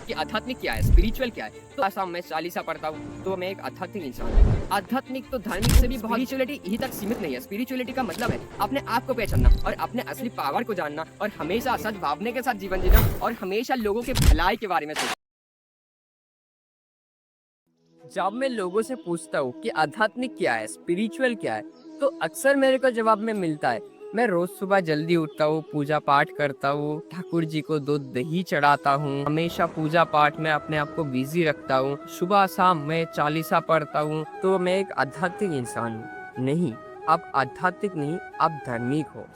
कि आध्यात्मिक क्या है, स्पिरिचुअल क्या है, तो ऐसा मैं चालीसा पढ़ता हूँ तो मैं एक आध्यात्मिक इंसान हूँ। आध्यात्मिक तो धार्मिक से भी बहुत, स्पिरिचुअलिटी यही तक सीमित नहीं है। स्पिरिचुअलिटी का मतलब है अपने आप को पहचानना और अपने असली पावर को जानना और हमेशा सद्भावना के साथ जीवन जीना और हमेशा लोगों के भलाई के बारे में सोचना। जब मैं लोगों से पूछता हूँ कि आध्यात्मिक क्या है, स्पिरिचुअल क्या है, तो अक्सर मेरे को जवाब में मिलता है, मैं रोज सुबह जल्दी उठता हूँ, पूजा पाठ करता हूँ, ठाकुर जी को दूध दही चढ़ाता हूँ, हमेशा पूजा पाठ में अपने आप को बिजी रखता हूँ, सुबह शाम मैं चालीसा पढ़ता हूँ, तो मैं एक आध्यात्मिक इंसान हूँ। नहीं, आप आध्यात्मिक नहीं, आप धार्मिक हो।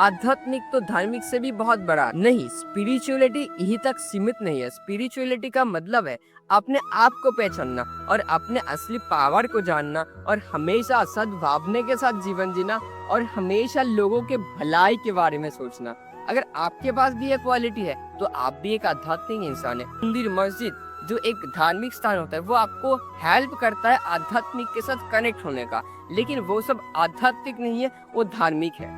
आध्यात्मिक तो धार्मिक से भी बहुत बड़ा नहीं, स्पिरिचुअलिटी यही तक सीमित नहीं है। स्पिरिचुअलिटी का मतलब है अपने आप को पहचानना और अपने असली पावर को जानना और हमेशा सद्भावना के साथ जीवन जीना और हमेशा लोगों के भलाई के बारे में सोचना। अगर आपके पास भी ये क्वालिटी है तो आप भी एक आध्यात्मिक इंसान है। मंदिर, मस्जिद जो एक धार्मिक स्थान होता है वो आपको हेल्प करता है आध्यात्मिक के साथ कनेक्ट होने का, लेकिन वो सब आध्यात्मिक नहीं है, वो धार्मिक है।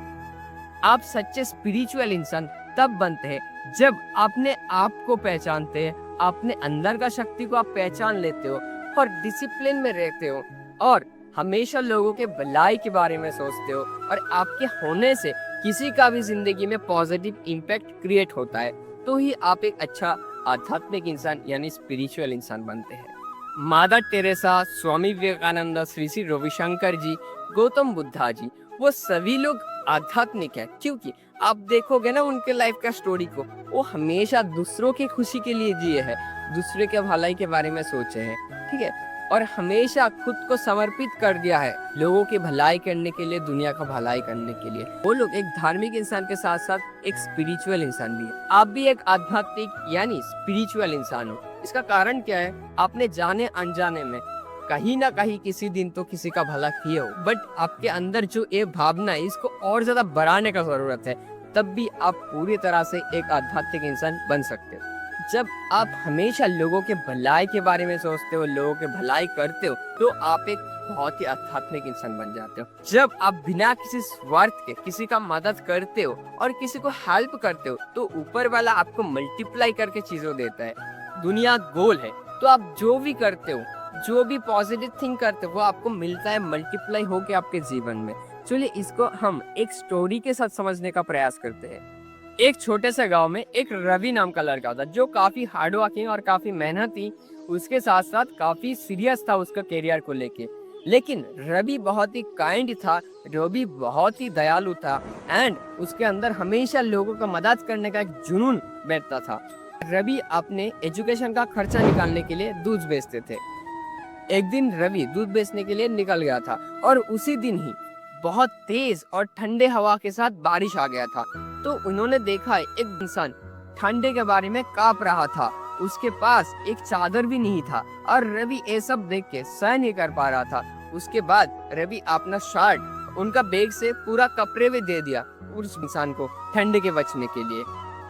आप सच्चे स्पिरिचुअल इंसान तब बनते हैं जब अपने आप को पहचानते हैं, अपने अंदर का शक्ति को आप पहचान लेते हो और डिसिप्लिन में रहते हो और हमेशा लोगों के भलाई के बारे में सोचते हो और आपके होने से किसी का भी जिंदगी में पॉजिटिव इम्पैक्ट क्रिएट होता है, तो ही आप एक अच्छा आध्यात्मिक इंसान यानी स्पिरिचुअल इंसान बनते हैं। मदर टेरेसा, स्वामी विवेकानंद, श्री श्री रविशंकर जी, गौतम बुद्धा जी, वो सभी लोग आध्यात्मिक है, क्योंकि आप देखोगे ना उनके लाइफ का स्टोरी को, वो हमेशा दूसरों की खुशी के लिए जिए हैं, दूसरे के भलाई के बारे में सोचे हैं, ठीक है, और हमेशा खुद को समर्पित कर दिया है लोगों की भलाई करने के लिए, दुनिया का भलाई करने के लिए। वो लोग एक धार्मिक इंसान के साथ साथ एक स्पिरिचुअल इंसान भी है। आप भी एक आध्यात्मिक यानी स्पिरिचुअल इंसान हो। इसका कारण क्या है? आपने जाने अनजाने में कहीं ना कहीं किसी दिन तो किसी का भला किए हो, बट आपके अंदर जो ये भावना है इसको और ज्यादा बढ़ाने का जरूरत है, तब भी आप पूरी तरह से एक आध्यात्मिक इंसान बन सकते हो। जब आप हमेशा लोगों के भलाई के बारे में सोचते हो, लोगों के भलाई करते हो, तो आप एक बहुत ही आध्यात्मिक इंसान बन जाते हो। जब आप बिना किसी स्वार्थ के किसी का मदद करते हो और किसी को हेल्प करते हो, तो ऊपर वाला आपको मल्टीप्लाई करके चीजों देता है। दुनिया गोल है, तो आप जो भी करते हो, जो भी पॉजिटिव थिंक करते हो, वो आपको मिलता है मल्टीप्लाई होके आपके जीवन में। चलिए इसको हम एक स्टोरी के साथ समझने का प्रयास करते हैं। एक छोटे से गांव में एक रवि नाम का लड़का था जो काफी हार्ड वर्किंग और काफी मेहनती, उसके साथ साथ काफी सीरियस था उसका करियर को लेके। लेकिन रवि बहुत ही काइंड था, रवि बहुत ही दयालु था एंड उसके अंदर हमेशा लोगों का मदद करने का एक जुनून बैठता था। रवि अपने एजुकेशन का खर्चा निकालने के लिए दूध बेचते थे। एक दिन रवि दूध बेचने के लिए निकल गया था और उसी दिन ही बहुत तेज और ठंडे हवा के साथ बारिश आ गया था। तो उन्होंने देखा एक इंसान ठंडे के बारे में कांप रहा था, उसके पास एक चादर भी नहीं था और रवि ये सब देख के सहन नहीं कर पा रहा था। उसके बाद रवि अपना शर्ट उनका बैग से पूरा कपड़े में दे दिया उस इंसान को ठंडे के बचने के लिए।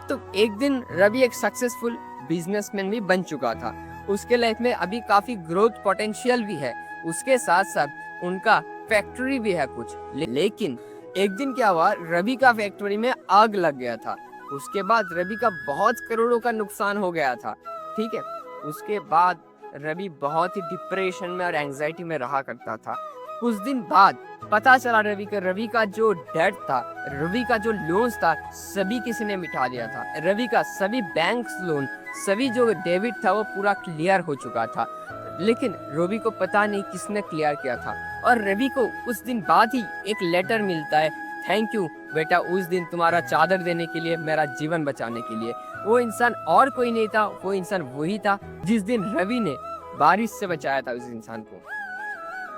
तो एक दिन रवि एक सक्सेसफुल बिजनेसमैन भी बन चुका था, उसके लाइफ में अभी काफी ग्रोथ पोटेंशियल भी है, उसके साथ साथ उनका फैक्ट्री भी है कुछ। लेकिन एक दिन क्या हुआ, रवि का फैक्ट्री में आग लग गया था। उसके बाद रवि का बहुत करोड़ों का नुकसान हो गया था, ठीक है। उसके बाद रवि बहुत ही डिप्रेशन में और एंजाइटी में रहा करता था। कुछ दिन बाद पता चला रवि का जो डेट था, रवि का जो लोन्स था, सभी किसी ने मिटा दिया था। रवि का सभी बैंक लोन, सभी जो डेबिट था वो पूरा क्लियर हो चुका था। लेकिन रवि को पता नहीं किसने क्लियर किया था। और रवि को उस दिन बाद ही एक लेटर मिलता है, थैंक यू बेटा उस दिन तुम्हारा चादर देने के लिए, मेरा जीवन बचाने के लिए। वो इंसान और कोई नहीं था, वो इंसान वही था जिस दिन रवि ने बारिश से बचाया था उस इंसान को।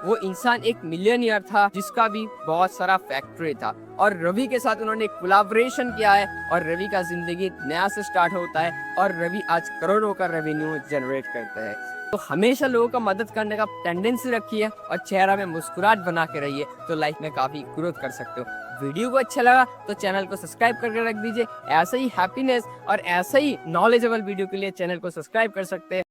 वो इंसान एक मिलियनियर था जिसका भी बहुत सारा फैक्ट्री था और रवि के साथ उन्होंने कोलैबोरेशन किया है और रवि का जिंदगी नया से स्टार्ट होता है और रवि आज करोड़ों का रेवेन्यू जनरेट करता है। तो हमेशा लोगों का मदद करने का टेंडेंसी रखिए और चेहरा में मुस्कुराहट बना के रहिए, तो लाइफ में काफी ग्रोथ कर सकते हो। वीडियो को अच्छा लगा तो चैनल को सब्सक्राइब करके रख दीजिए। ऐसे ही हैप्पीनेस और ऐसे ही नॉलेजेबल वीडियो के लिए चैनल को सब्सक्राइब कर सकते हैं।